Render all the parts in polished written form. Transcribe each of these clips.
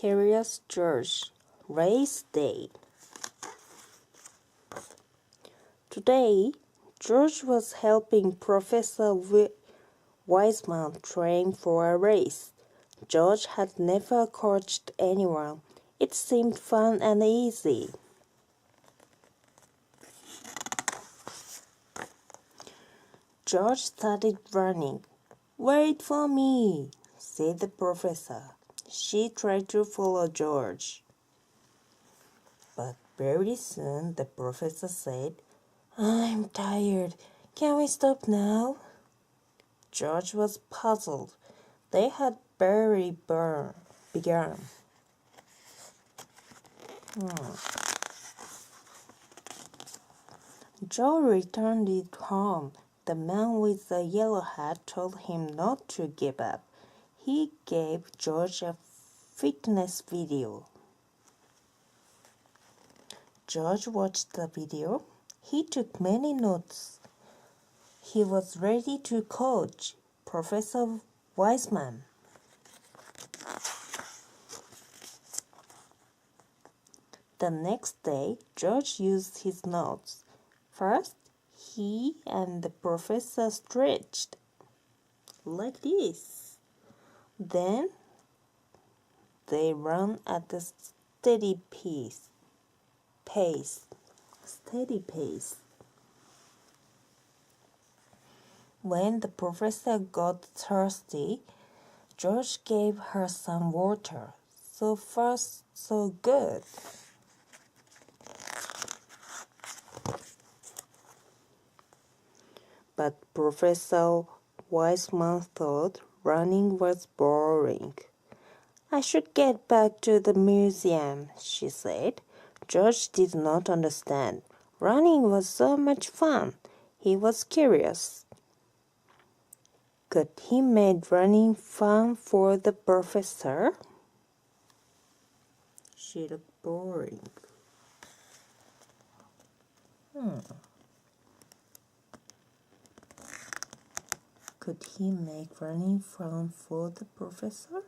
Curious George, Race Day. Today, George was helping Professor Wiseman train for a race. George had never coached anyone. It seemed fun and easy. George started running. "Wait for me," said the professor. She tried to follow George. But very soon the professor said, "I'm tired. Can we stop now?" George was puzzled. They had barely begun. Joe returned home. The man with the yellow hat told him not to give up. He gave George a fitness video. George watched the video. He took many notes. He was ready to coach Professor Wiseman. The next day, George used his notes. First, he and the professor stretched like this. Then, they ran at a steady pace. When the professor got thirsty, George gave her some water. So far, so good. But Professor Wiseman thought running was boring. "I should get back to the museum," she said. George did not understand. Running was so much fun. He was curious. Could he make running fun for the professor? She looked boring. Could he make running fun for the professor?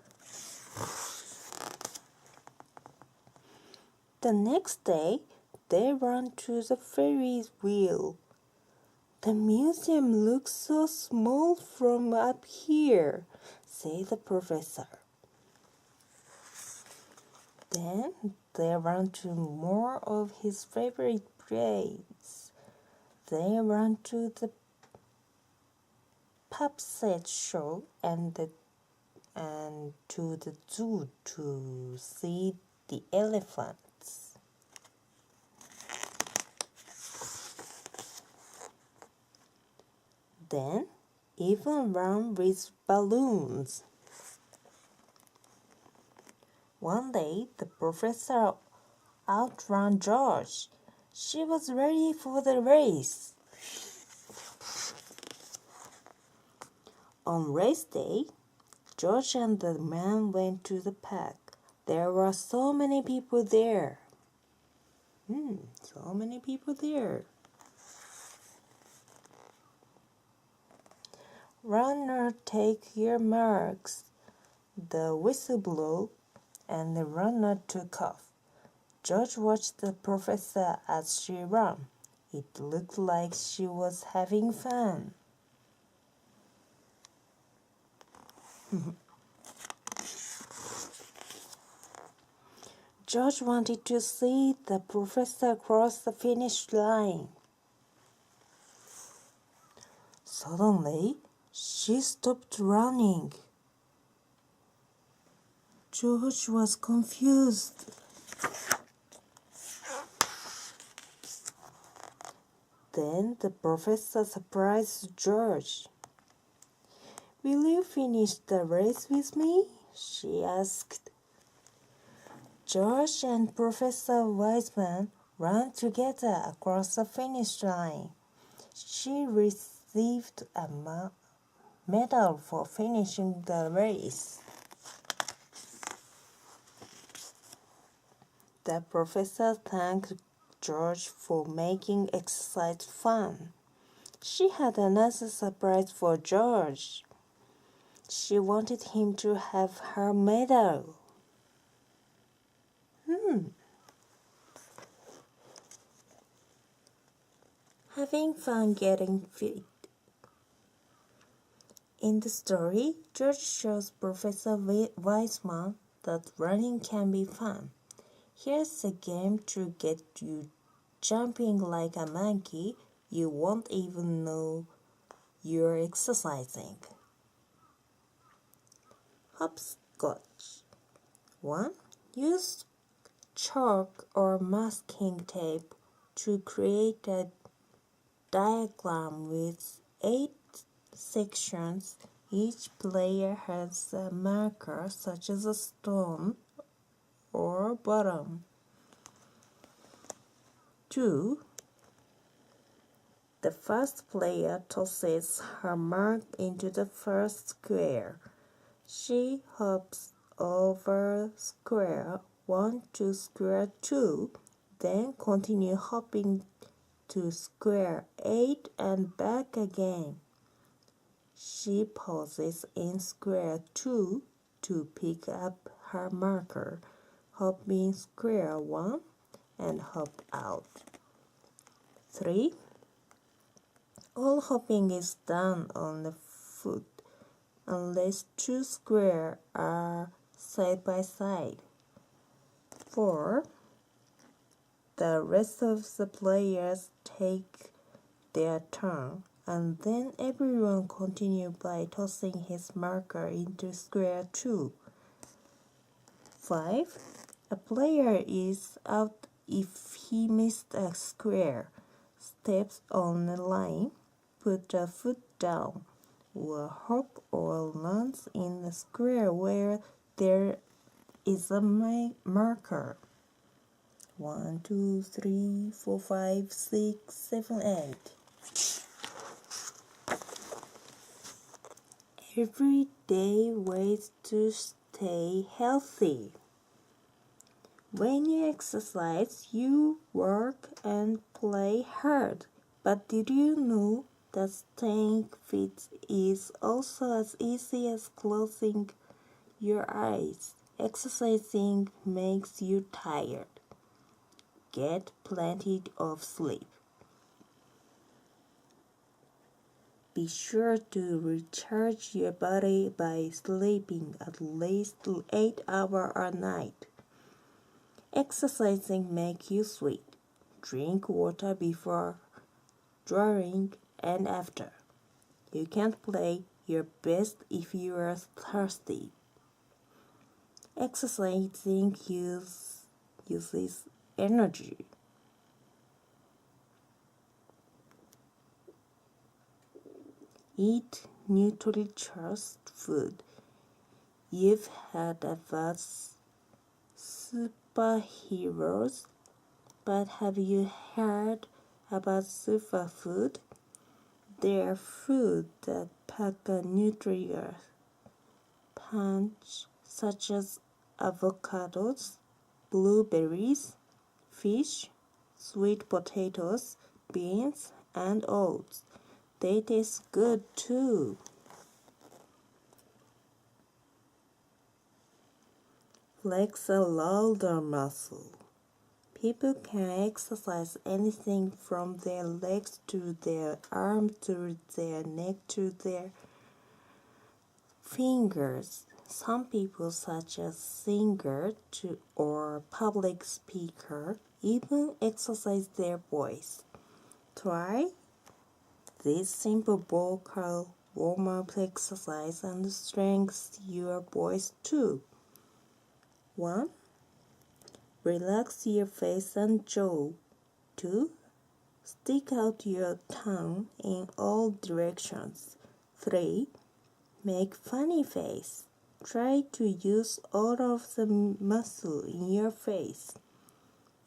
The next day, they ran to the Ferris wheel. "The museum looks so small from up here," said the professor. Then they ran to more of his favorite place. They ran to the puppet show and to the zoo to see the elephants. Then even ran with balloons. One day the professor outran George. She was ready for the race. On race day, George and the man went to the park. There were so many people there. So many people there. "Runner, take your marks." The whistle blew, and the runner took off. George watched the professor as she ran. It looked like she was having fun. George wanted to see the professor cross the finish line. Suddenly, she stopped running. George was confused. Then the professor surprised George. "Will you finish the race with me?" she asked. George and Professor Wiseman ran together across the finish line. She received a medal for finishing the race. The professor thanked George for making exercise fun. She had another surprise for George. She wanted him to have her medal. having fun getting fit. In the story, George shows Professor Weissman that running can be fun. Here's a game to get you jumping like a monkey. You won't even know you're exercising. Hopscotch. 1. Use chalk or masking tape to create a diagram with 8 sections. Each player has a marker such as a stone or bottom. 2. The first player tosses her mark into the first square. She hops over square 1 to square 2, then continue hopping to square 8 and back again. She pauses in square 2 to pick up her marker, hop in square 1 and hop out. 3. All hopping is done on the foot unless 2 squares are side by side. 4. The rest of the players take their turn, and then everyone continue by tossing his marker into square 2. 5. A player is out if he missed a square, steps on a line, put a foot down, or hop or lands in a square where there is a marker. 1, 2, 3, 4, 5, 6, 7, 8. Everyday ways to stay healthy. When you exercise, you work and play hard. But did you know that staying fit is also as easy as closing your eyes? Exercising makes you tired. Get plenty of sleep. Be sure to recharge your body by sleeping at least 8 hours a night. Exercising makes you sweat. Drink water before, during, and after. You can't play your best if you are thirsty. Exercising uses energy. Eat nutritious food. You've heard about superheroes, but have you heard about superfood? They're food that pack a nutrient punch, such as avocados, blueberries, fish, sweet potatoes, beans, and oats. They taste good too. Flex a shoulder muscle. People can exercise anything from their legs to their arms to their neck to their fingers. Some people, such as singer or public speaker, even exercise their voice. Try this simple vocal warm-up exercise and strengthens your voice too. 1. Relax your face and jaw. 2. Stick out your tongue in all directions. 3. Make funny face. Try to use all of the muscle in your face.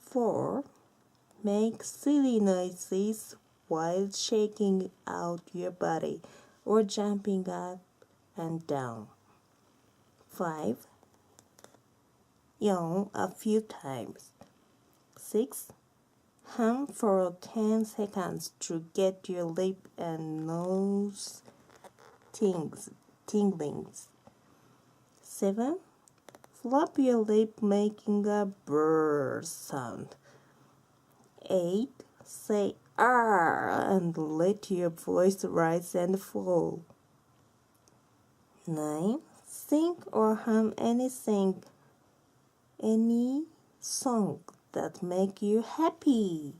4. Make silly noises while shaking out your body or jumping up and down. 5. Yawn a few times. 6. Hum for 10 seconds to get your lip and nose tinglings. 7. Flap your lip making a brrr sound. 8. Say and let your voice rise and fall. 9. Sing or hum any song that make you happy.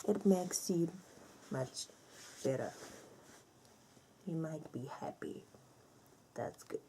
It makes you much better. You might be happy. That's good.